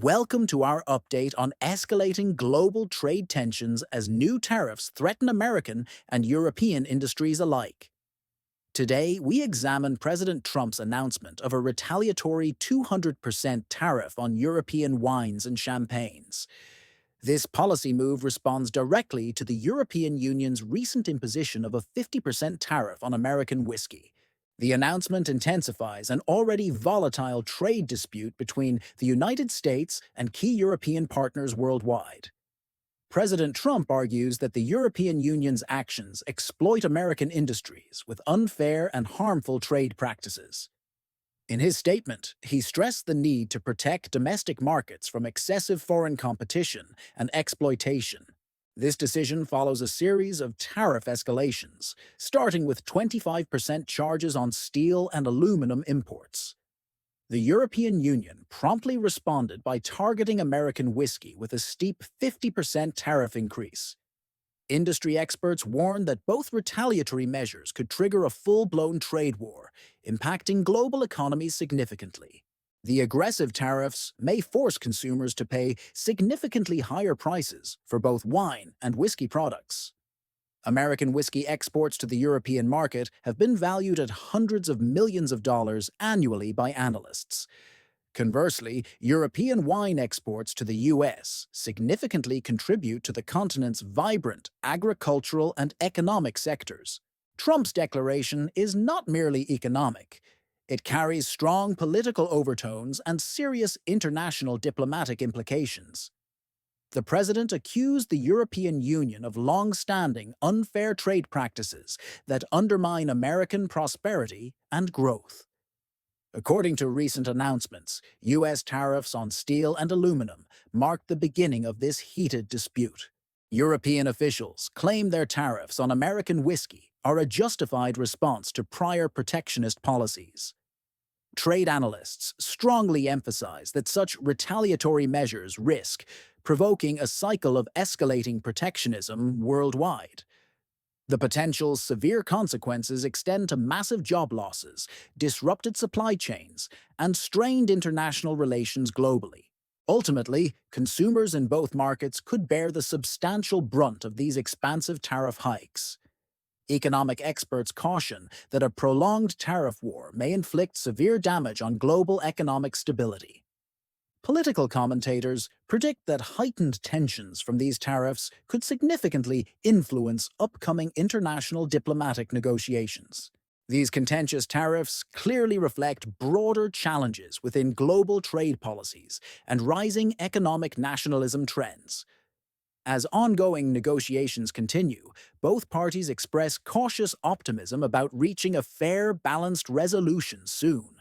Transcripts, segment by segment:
Welcome to our update on escalating global trade tensions as new tariffs threaten American and European industries alike. Today, we examine President Trump's announcement of a retaliatory 200% tariff on European wines and champagnes. This policy move responds directly to the European Union's recent imposition of a 50% tariff on American whiskey. The announcement intensifies an already volatile trade dispute between the United States and key European partners worldwide. President Trump argues that the European Union's actions exploit American industries with unfair and harmful trade practices. In his statement, he stressed the need to protect domestic markets from excessive foreign competition and exploitation. This decision follows a series of tariff escalations, starting with 25% charges on steel and aluminum imports. The European Union promptly responded by targeting American whiskey with a steep 50% tariff increase. Industry experts warned that both retaliatory measures could trigger a full-blown trade war, impacting global economies significantly. The aggressive tariffs may force consumers to pay significantly higher prices for both wine and whiskey products. American whiskey exports to the European market have been valued at hundreds of millions of dollars annually by analysts. Conversely, European wine exports to the U.S. significantly contribute to the continent's vibrant agricultural and economic sectors. Trump's declaration is not merely economic. It carries strong political overtones and serious international diplomatic implications. The president accused the European Union of long-standing unfair trade practices that undermine American prosperity and growth. According to recent announcements, U.S. tariffs on steel and aluminum marked the beginning of this heated dispute. European officials claim their tariffs on American whiskey are a justified response to prior protectionist policies. Trade analysts strongly emphasize that such retaliatory measures risk provoking a cycle of escalating protectionism worldwide. The potential severe consequences extend to massive job losses, disrupted supply chains, and strained international relations globally. Ultimately, consumers in both markets could bear the substantial brunt of these expansive tariff hikes. Economic experts caution that a prolonged tariff war may inflict severe damage on global economic stability. Political commentators predict that heightened tensions from these tariffs could significantly influence upcoming international diplomatic negotiations. These contentious tariffs clearly reflect broader challenges within global trade policies and rising economic nationalism trends. As ongoing negotiations continue, both parties express cautious optimism about reaching a fair, balanced resolution soon.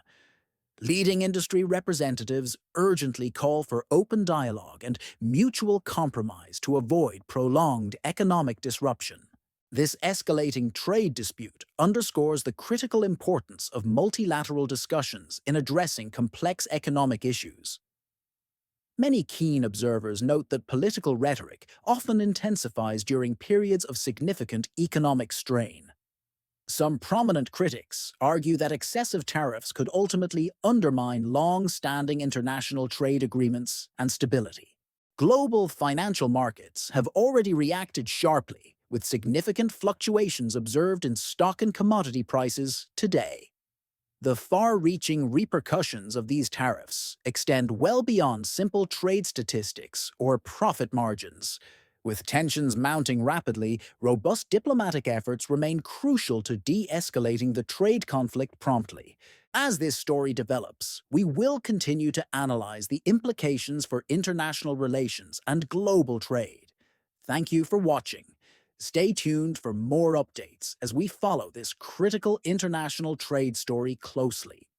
Leading industry representatives urgently call for open dialogue and mutual compromise to avoid prolonged economic disruption. This escalating trade dispute underscores the critical importance of multilateral discussions in addressing complex economic issues. Many keen observers note that political rhetoric often intensifies during periods of significant economic strain. Some prominent critics argue that excessive tariffs could ultimately undermine long-standing international trade agreements and stability. Global financial markets have already reacted sharply, with significant fluctuations observed in stock and commodity prices today. The far-reaching repercussions of these tariffs extend well beyond simple trade statistics or profit margins. With tensions mounting rapidly, robust diplomatic efforts remain crucial to de-escalating the trade conflict promptly. As this story develops, we will continue to analyze the implications for international relations and global trade. Thank you for watching. Stay tuned for more updates as we follow this critical international trade story closely.